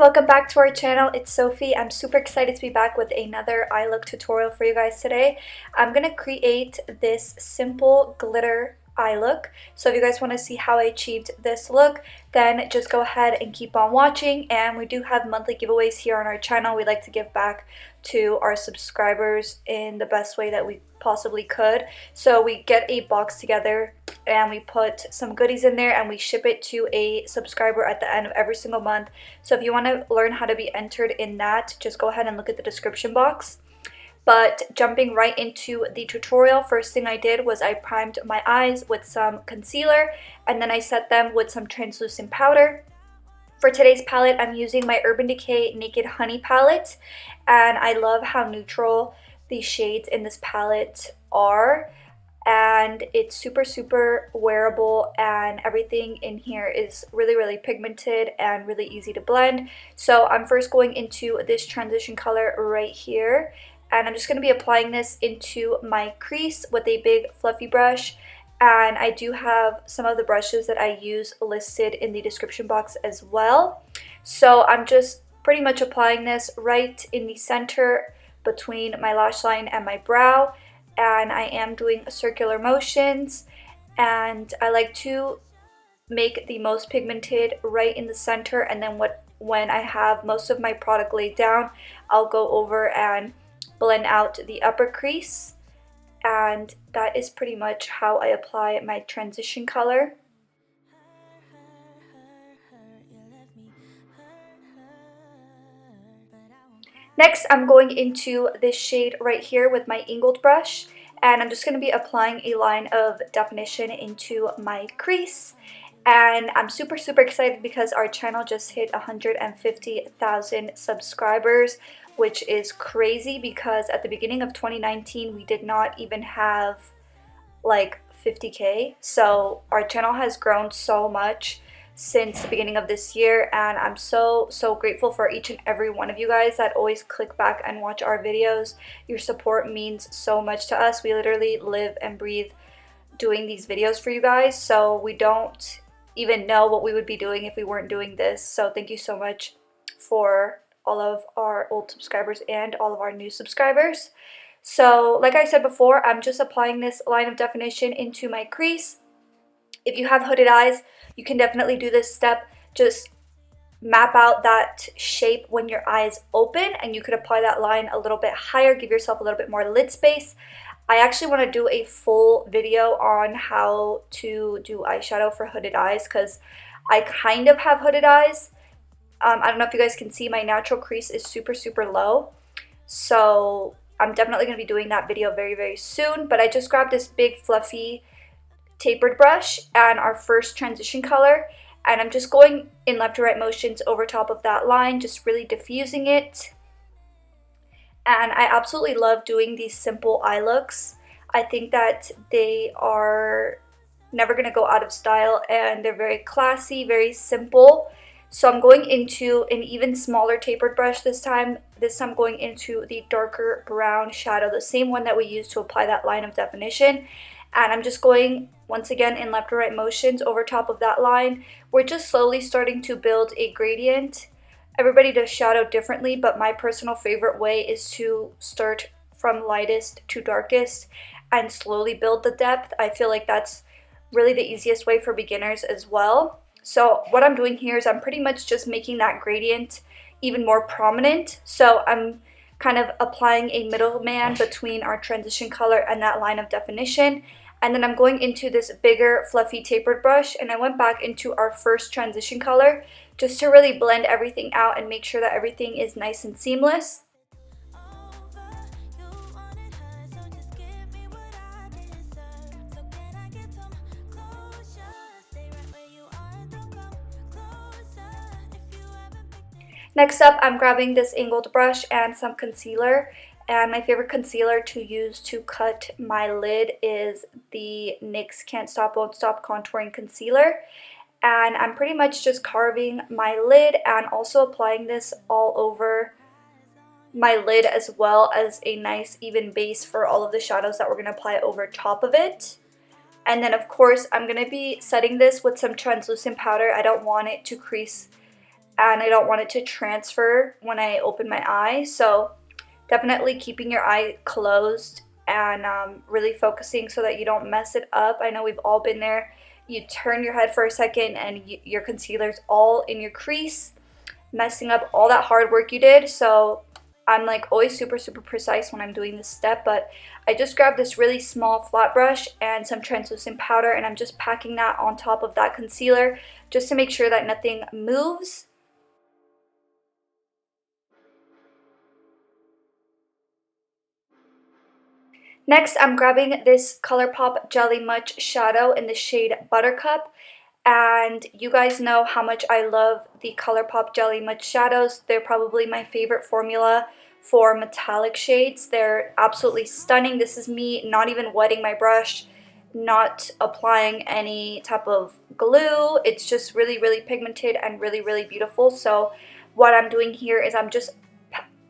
welcome back to our channel. It's Sophie. I'm super excited to be back with another eye look tutorial for you guys today. I'm going to create this simple glitter eye look. So if you guys want to see how I achieved this look, then just go ahead and keep on watching. And we do have monthly giveaways here on our channel. We like to give back to our subscribers in the best way that we possibly could. So we get a box together and we put some goodies in there and we ship it to a subscriber at the end of every single month. So if you want to learn how to be entered in that, just go ahead and look at the description box. But jumping right into the tutorial, first thing I did was I primed my eyes with some concealer and then I set them with some translucent powder. For today's palette, I'm using my Urban Decay Naked Honey palette, and I love how neutral the shades in this palette are, and it's super wearable, and everything in here is really pigmented and really easy to blend. So I'm first going into this transition color right here, and I'm just going to be applying this into my crease with a big fluffy brush. And I do have some of the brushes that I use listed in the description box as well. So I'm just pretty much applying this right in the center between my lash line and my brow. And I am doing circular motions. And I like to make the most pigmented right in the center. And then when I have most of my product laid down, I'll go over and blend out the upper crease. And that is pretty much how I apply my transition color. Next, I'm going into this shade right here with my angled brush, and I'm just going to be applying a line of definition into my crease. And I'm super excited because our channel just hit 150,000 subscribers, which is crazy because at the beginning of 2019 we did not even have like 50k. So our channel has grown so much since the beginning of this year, and I'm so grateful for each and every one of you guys that always click back and watch our videos. Your support means so much to us. We literally live and breathe doing these videos for you guys, so we don't even know what we would be doing if we weren't doing this. So thank you so much for all of our old subscribers and all of our new subscribers. So like I said before, I'm just applying this line of definition into my crease. If you have hooded eyes, you can definitely do this step. Just map out that shape when your eyes open, and you could apply that line a little bit higher, give yourself a little bit more lid space. I actually want to do a full video on how to do eyeshadow for hooded eyes because I kind of have hooded eyes. I don't know if you guys can see, my natural crease is super low. So I'm definitely going to be doing that video very soon. But I just grabbed this big fluffy tapered brush and our first transition color. And I'm just going in left to right motions over top of that line, just really diffusing it. And I absolutely love doing these simple eye looks. I think that they are never going to go out of style, and they're very classy, very simple. So I'm going into an even smaller tapered brush this time. This time I'm going into the darker brown shadow, the same one that we used to apply that line of definition. And I'm just going, once again, in left to right motions over top of that line. We're just slowly starting to build a gradient. Everybody does shadow differently, but my personal favorite way is to start from lightest to darkest and slowly build the depth. I feel like that's really the easiest way for beginners as well. So what I'm doing here is I'm pretty much just making that gradient even more prominent. So I'm kind of applying a middleman between our transition color and that line of definition. And then I'm going into this bigger fluffy tapered brush, and I went back into our first transition color just to really blend everything out and make sure that everything is nice and seamless. Next up, I'm grabbing this angled brush and some concealer. And my favorite concealer to use to cut my lid is the NYX Can't Stop Won't Stop Contouring Concealer. And I'm pretty much just carving my lid and also applying this all over my lid, as well as a nice even base for all of the shadows that we're going to apply over top of it. And then of course I'm going to be setting this with some translucent powder. I don't want it to crease and I don't want it to transfer when I open my eye. So definitely keeping your eye closed and really focusing so that you don't mess it up. I know we've all been there. You turn your head for a second and your concealer's all in your crease, messing up all that hard work you did. So I'm like always super precise when I'm doing this step, but I just grabbed this really small flat brush and some translucent powder, and I'm just packing that on top of that concealer just to make sure that nothing moves. Next, I'm grabbing this Colourpop Jelly Much shadow in the shade Buttercup. And you guys know how much I love the Colourpop Jelly Much shadows. They're probably my favorite formula for metallic shades. They're absolutely stunning. This is me not even wetting my brush, not applying any type of glue. It's just really pigmented and really beautiful. So what I'm doing here is I'm just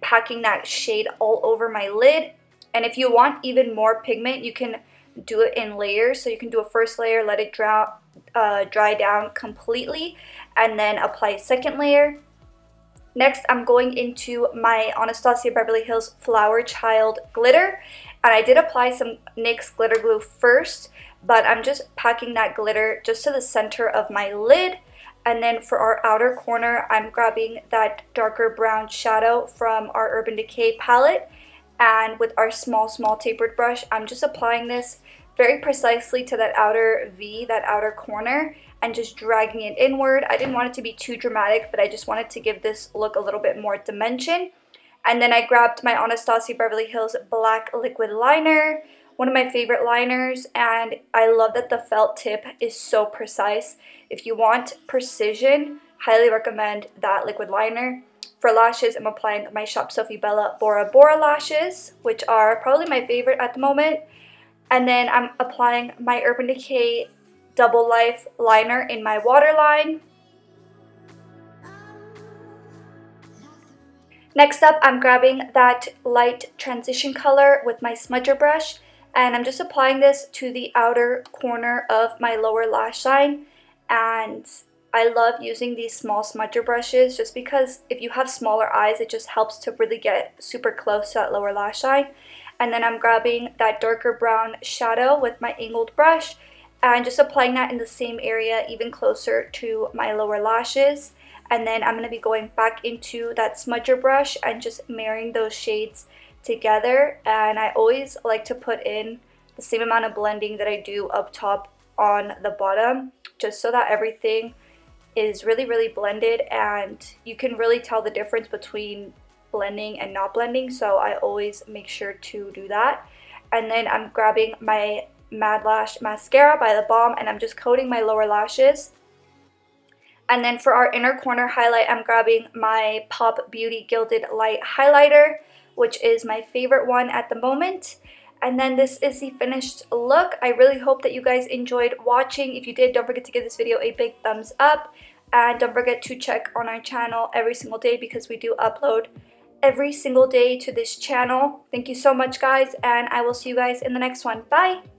packing that shade all over my lid. And if you want even more pigment, you can do it in layers. So you can do a first layer, let it dry down completely, and then apply a second layer. Next, I'm going into my Anastasia Beverly Hills Flower Child glitter, and I did apply some NYX glitter glue first, but I'm just packing that glitter just to the center of my lid. And then for our outer corner, I'm grabbing that darker brown shadow from our Urban Decay palette, and with our small tapered brush, I'm just applying this very precisely to that outer V, that outer corner, and just dragging it inward. I didn't want it to be too dramatic, but I just wanted to give this look a little bit more dimension. And then I grabbed my Anastasia Beverly Hills Black Liquid Liner, one of my favorite liners, and I love that the felt tip is so precise. If you want precision, highly recommend that liquid liner. For lashes, I'm applying my Shop Sophie Bella Bora lashes, which are probably my favorite at the moment. And then I'm applying my Urban Decay Double Life liner in my waterline. Next up, I'm grabbing that light transition color with my smudger brush, and I'm just applying this to the outer corner of my lower lash line. And I love using these small smudger brushes just because if you have smaller eyes, it just helps to really get super close to that lower lash line. And then I'm grabbing that darker brown shadow with my angled brush and just applying that in the same area, even closer to my lower lashes. And then I'm going to be going back into that smudger brush and just marrying those shades together. And I always like to put in the same amount of blending that I do up top on the bottom, just so that everything is really blended and you can really tell the difference between blending and not blending. So I always make sure to do that. And then I'm grabbing my Mad Lash mascara by The Balm, and I'm just coating my lower lashes. And then for our inner corner highlight, I'm grabbing my Pop Beauty Gilded Light Highlighter, which is my favorite one at the moment. And then this is the finished look. I really hope that you guys enjoyed watching. If you did, don't forget to give this video a big thumbs up. And don't forget to check on our channel every single day because we do upload every single day to this channel. Thank you so much, guys, and I will see you guys in the next one. Bye!